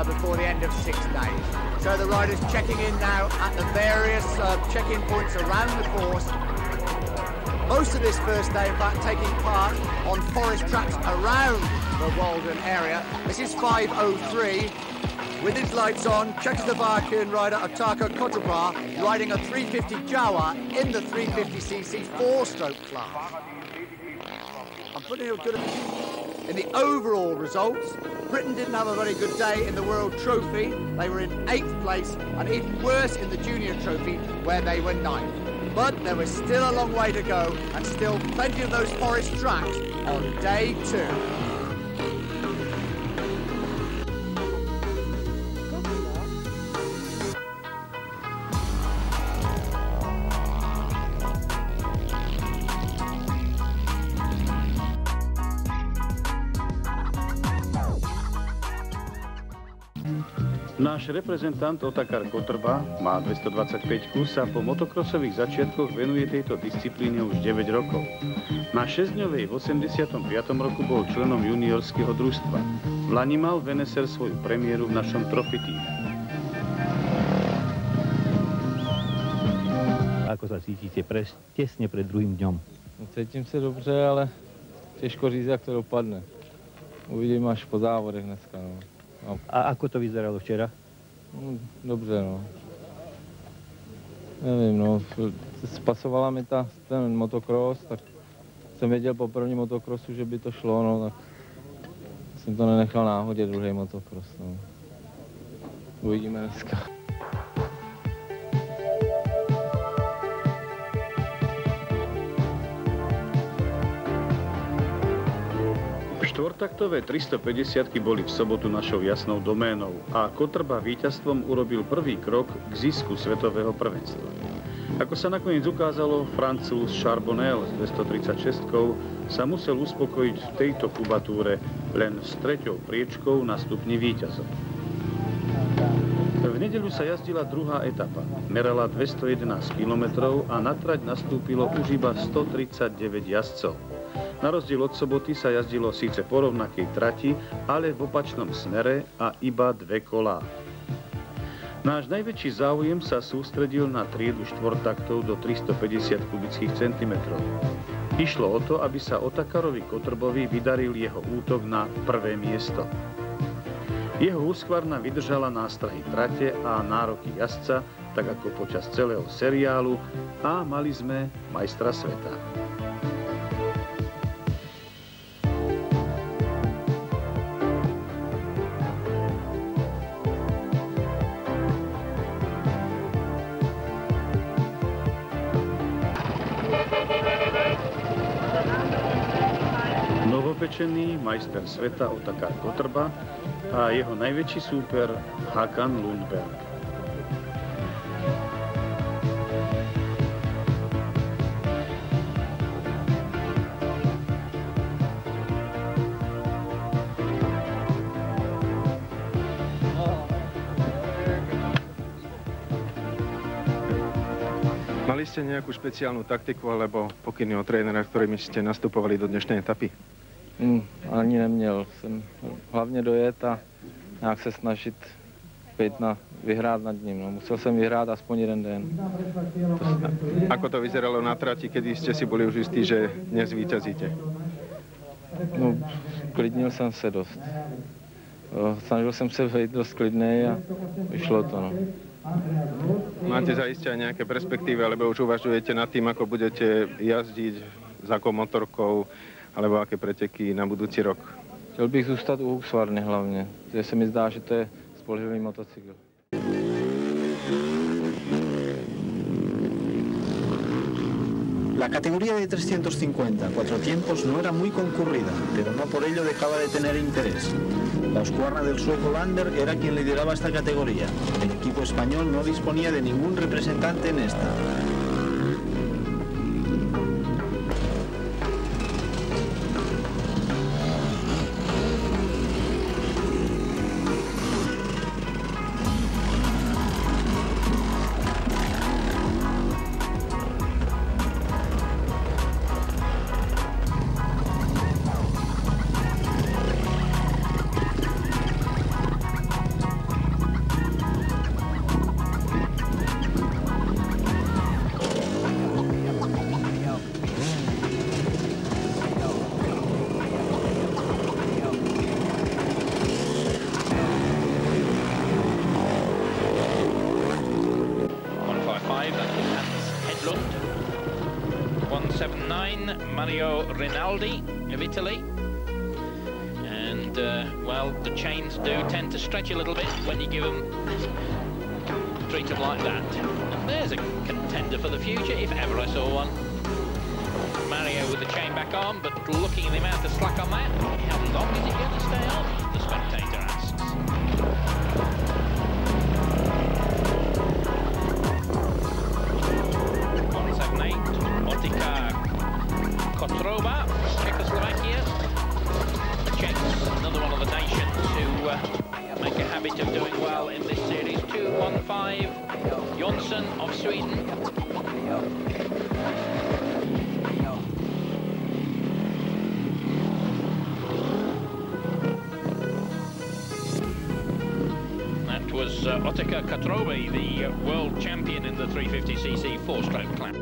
before the end of 6 days. So the riders checking in now at the various check-in points around the course. Most of this first day, in fact, taking part on forest tracks around the Walden area. This is 5:03. With his lights on, Czechoslovakian rider Otaka Kotrba riding a 350 Jawa in the 350cc four-stroke class. I'm putting a good... In the overall results, Britain didn't have a very good day in the World Trophy. They were in 8th place, and even worse in the Junior Trophy, where they were 9th. But there was still a long way to go, and still plenty of those forest tracks on day 2. Náš reprezentant Otakar Kotrba má 225 a po motokrosových začiatkoch venuje tejto disciplíne už 9 rokov. Na 6-dňovej v 85. roku bol členom juniorského družstva. V lani mal Veneser svoju premiéru v našom Trophy tíme. Ako sa cítite tesne pred druhým dňom? Cítím se dobře, ale těžko říct, jak to dopadne. Uvidím až po závodech dneska. No. A ako to vyzeralo včera? Dobře, no. Nevím, no. Spasovala mi ten motocross, tak jsem věděl po prvním motocrossu, že by to šlo, no, tak jsem to nenechal náhodě, druhý motocross, no. Uvidíme dneska. Štvortaktové 350-ky boli v sobotu našou jasnou doménou a Kotrba víťazstvom urobil prvý krok k zisku svetového prvenstva. Ako sa nakoniec ukázalo, Francúz Charbonnel s 236-kou sa musel uspokojiť v tejto kubatúre len s 3. priečkou na stupni víťazov. V nedeľu sa jazdila druhá etapa. Merala 211 km a na trať nastúpilo už iba 139 jazdcov. Na rozdiel od soboty sa jazdilo síce po rovnakej trati, ale v opačnom smere a iba 2 kolá. Náš najväčší záujem sa sústredil na triedu štvortaktov do 350 kubických centimetrov. Išlo o to, aby sa Otakarovi Kotrbovi vydaril jeho útok na prvé miesto. Jeho úskvarna vydržala nástrahy trate a nároky jazdca, tak ako počas celého seriálu, a mali sme majstra sveta. Novopečený majster sveta Otakar Kotrba a jeho najväčší súper Hakan Lundberg. Mali ste nejakú špeciálnu taktiku alebo pokyny od trénera, ktorými ste nastupovali do dnešnej etapy? Ani neměl. Jsem hlavně dojet a nějak se snažit vyhrát nad ním. No. Musel jsem vyhrát aspoň jeden den. Ako to vyzeralo na trati, kedy ste si boli už istí, že dnes víťazíte? No, klidnil jsem se dost. Snažil jsem se vejít dost klidnej a vyšlo to. No. Máte zaiste aj nejaké perspektívy, alebo už uvažujete nad tým, ako budete jazdiť, s akou motorkou, alebo aké preteky na budúci rok? Chtěl bych zůstat u Husqvarny hlavně, protože se mi zdá, že to je spolehlivý motocykl. La categoría de 350 4 tiempos no era muy concurrida, pero no por ello dejaba de tener interés. La Husqvarna del sueco Lander era quien lideraba esta categoría. El equipo español no disponía de ningún representante en esta. Mario Rinaldi of Italy. And, well, the chains do tend to stretch a little bit when you treat them like that. And there's a contender for the future, if ever I saw one. Mario with the chain back on, but looking at the amount of slack on that, how long is it going to stay on, the spectator asks. 178, Otika Kotrova, Czechoslovakia. Czech, another one of the nations who make a habit of doing well in this series. 215, Jonsson of Sweden. That was Otika Kotrova, the world champion in the 350cc four-stroke clamp.